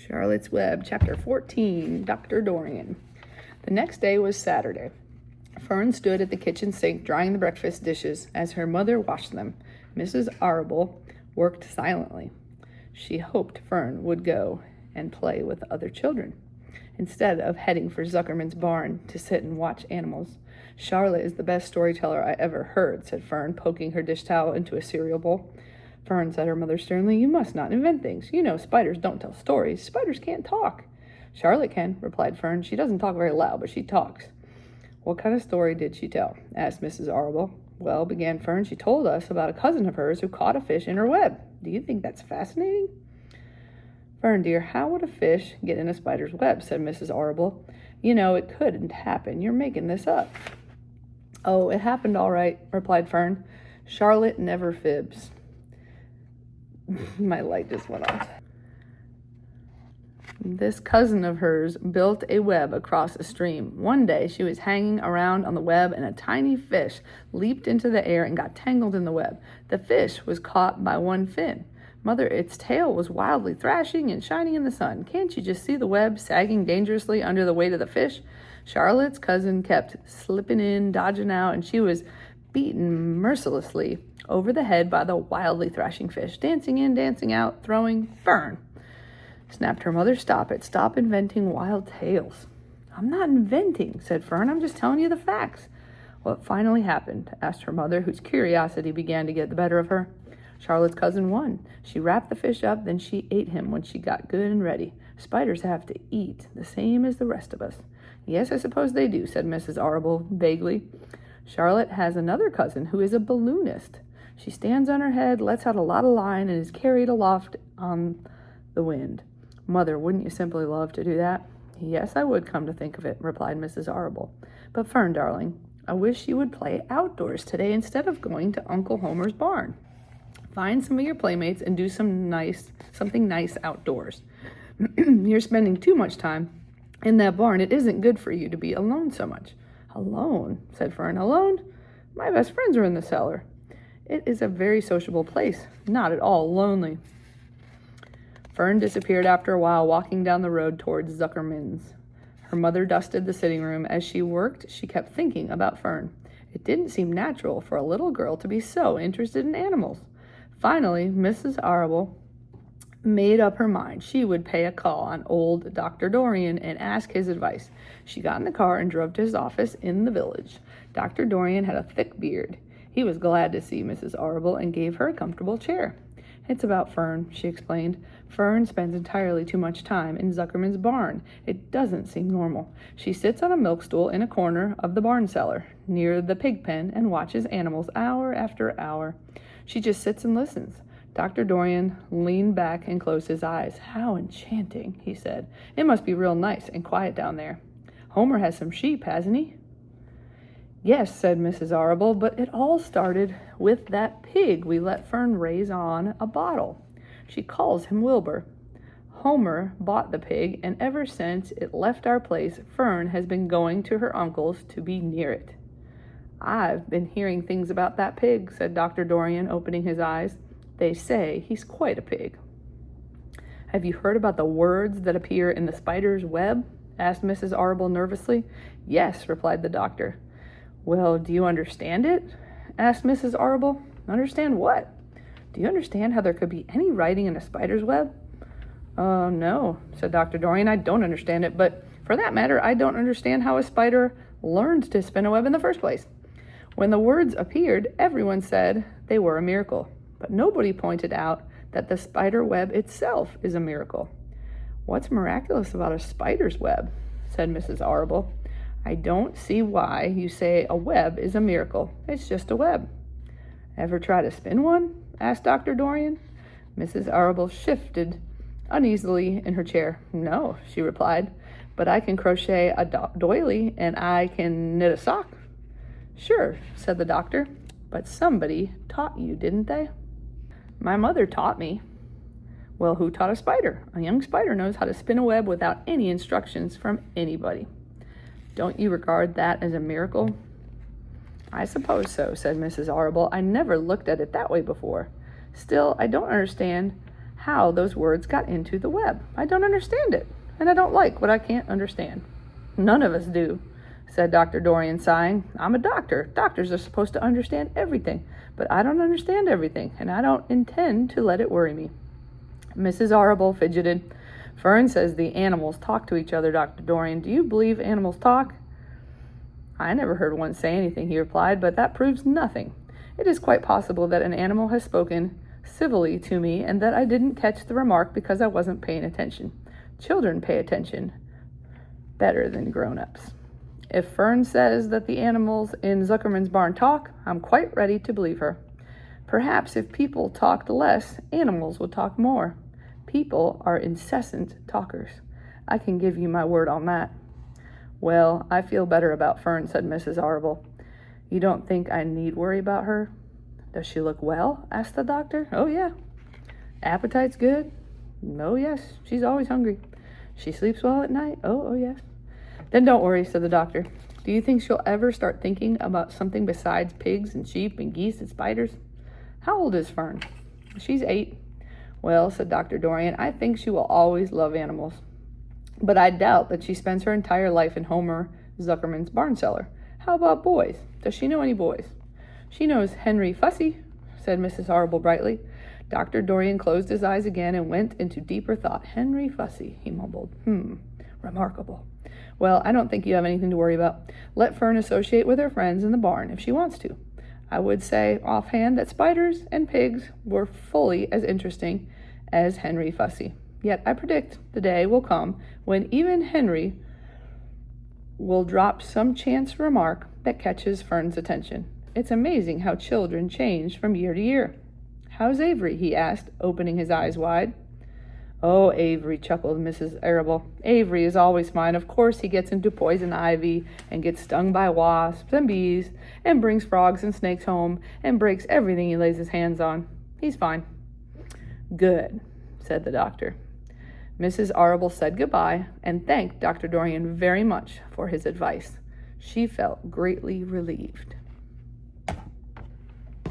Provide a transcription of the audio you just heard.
Charlotte's Web, Chapter 14, Dr. Dorian. The next day was Saturday. Fern stood at the kitchen sink drying the breakfast dishes as her mother washed them. Mrs. Arable worked silently. She hoped Fern would go and play with other children, instead of heading for Zuckerman's barn to sit and watch animals. Charlotte is the best storyteller I ever heard, said Fern, poking her dish towel into a cereal bowl. Fern, said her mother sternly, you must not invent things. You know spiders don't tell stories. Spiders can't talk. Charlotte can, replied Fern. She doesn't talk very loud, but she talks. What kind of story did she tell? Asked Mrs. Arable. Well, began Fern, she told us about a cousin of hers who caught a fish in her web. Do you think that's fascinating? Fern, dear, how would a fish get in a spider's web? Said Mrs. Arable. You know, it couldn't happen. You're making this up. Oh, it happened all right, replied Fern. Charlotte never fibs. My light just went off. This cousin of hers built a web across a stream. One day she was hanging around on the web and a tiny fish leaped into the air and got tangled in the web. The fish was caught by one fin. Mother, its tail was wildly thrashing and shining in the sun. Can't you just see the web sagging dangerously under the weight of the fish? Charlotte's cousin kept slipping in, dodging out, and she was beaten mercilessly over the head by the wildly thrashing fish, dancing in, dancing out, throwing. Fern, snapped her mother, stop it. Stop inventing wild tales. I'm not inventing, said Fern. I'm just telling you the facts. What finally happened? Asked her mother, whose curiosity began to get the better of her. Charlotte's cousin won. She wrapped the fish up, then she ate him when she got good and ready. Spiders have to eat, the same as the rest of us. Yes, I suppose they do, said Mrs. Arable vaguely. Charlotte has another cousin who is a balloonist. She stands on her head, lets out a lot of line, and is carried aloft on the wind. Mother, wouldn't you simply love to do that? Yes, I would, come to think of it, replied Mrs. Arable. But Fern, darling, I wish you would play outdoors today instead of going to Uncle Homer's barn. Find some of your playmates and do something nice outdoors. You're spending too much time in that barn. It isn't good for you to be alone so much. Alone, said Fern. Alone? My best friends are in the cellar. It is a very sociable place, not at all lonely. Fern disappeared after a while, walking down the road towards Zuckerman's. Her mother dusted the sitting room. As she worked, she kept thinking about Fern. It didn't seem natural for a little girl to be so interested in animals. Finally, Mrs. Arable made up her mind. She would pay a call on old Dr. Dorian and ask his advice. She got in the car and drove to his office in the village. Dr. Dorian had a thick beard. He was glad to see Mrs. Arable and gave her a comfortable chair. It's about Fern, she explained. Fern spends entirely too much time in Zuckerman's barn. It doesn't seem normal. She sits on a milk stool in a corner of the barn cellar, near the pig pen, and watches animals hour after hour. She just sits and listens. Dr. Dorian leaned back and closed his eyes. How enchanting, he said. It must be real nice and quiet down there. Homer has some sheep, hasn't he? Yes, said Mrs. Arable, but it all started with that pig we let Fern raise on a bottle. She calls him Wilbur. Homer bought the pig, and ever since it left our place, Fern has been going to her uncle's to be near it. I've been hearing things about that pig, said Dr. Dorian, opening his eyes. They say he's quite a pig. Have you heard about the words that appear in the spider's web? Asked Mrs. Arable nervously. Yes, replied the doctor. Well, do you understand it? Asked Mrs. Arable. Understand what? Do you understand how there could be any writing in a spider's web? No, said Dr. Dorian. I don't understand it, but for that matter, I don't understand how a spider learned to spin a web in the first place. When the words appeared, everyone said they were a miracle, but nobody pointed out that the spider web itself is a miracle. What's miraculous about a spider's web? Said Mrs. Arable. I don't see why you say a web is a miracle. It's just a web. Ever try to spin one? Asked Dr. Dorian. Mrs. Arable shifted uneasily in her chair. No, she replied, but I can crochet a doily and I can knit a sock. Sure, said the doctor, but somebody taught you, didn't they? My mother taught me. Well, who taught a spider? A young spider knows how to spin a web without any instructions from anybody. Don't you regard that as a miracle? I suppose so, said Mrs. Arable. I never looked at it that way before. Still, I don't understand how those words got into the web. I don't understand it, and I don't like what I can't understand." "None of us do," said Dr. Dorian, sighing. "I'm a doctor. Doctors are supposed to understand everything, but I don't understand everything, and I don't intend to let it worry me." Mrs. Arable fidgeted. "Fern says the animals talk to each other, Dr. Dorian. Do you believe animals talk?" "I never heard one say anything," he replied, "but that proves nothing. It is quite possible that an animal has spoken civilly to me and that I didn't catch the remark because I wasn't paying attention. Children pay attention better than grown-ups. If Fern says that the animals in Zuckerman's barn talk, I'm quite ready to believe her. Perhaps if people talked less, animals would talk more. People are incessant talkers. I can give you my word on that." "Well, I feel better about Fern," said Mrs. Arable. "You don't think I need worry about her?" "Does she look well?" asked the doctor. "Oh, yeah." "Appetite's good?" "Oh, yes. She's always hungry." "She sleeps well at night?" Oh, yes." "Then don't worry," said the doctor. "Do you think she'll ever start thinking about something besides pigs and sheep and geese and spiders?" "How old is Fern?" "She's 8. "Well," said Dr. Dorian, "I think she will always love animals. But I doubt that she spends her entire life in Homer Zuckerman's barn cellar. How about boys? Does she know any boys?" "She knows Henry Fussy," said Mrs. Arable brightly. Dr. Dorian closed his eyes again and went into deeper thought. "Henry Fussy," he mumbled. Remarkable. "Well, I don't think you have anything to worry about. Let Fern associate with her friends in the barn if she wants to. I would say offhand that spiders and pigs were fully as interesting as Henry Fussy. Yet I predict the day will come when even Henry will drop some chance remark that catches Fern's attention. It's amazing how children change from year to year." "How's Avery?" he asked, opening his eyes wide. "Oh, Avery," chuckled Mrs. Arable. "Avery is always fine. Of course he gets into poison ivy and gets stung by wasps and bees and brings frogs and snakes home and breaks everything he lays his hands on. He's fine." "Good," said the doctor. Mrs. Arable said goodbye and thanked Dr. Dorian very much for his advice. She felt greatly relieved.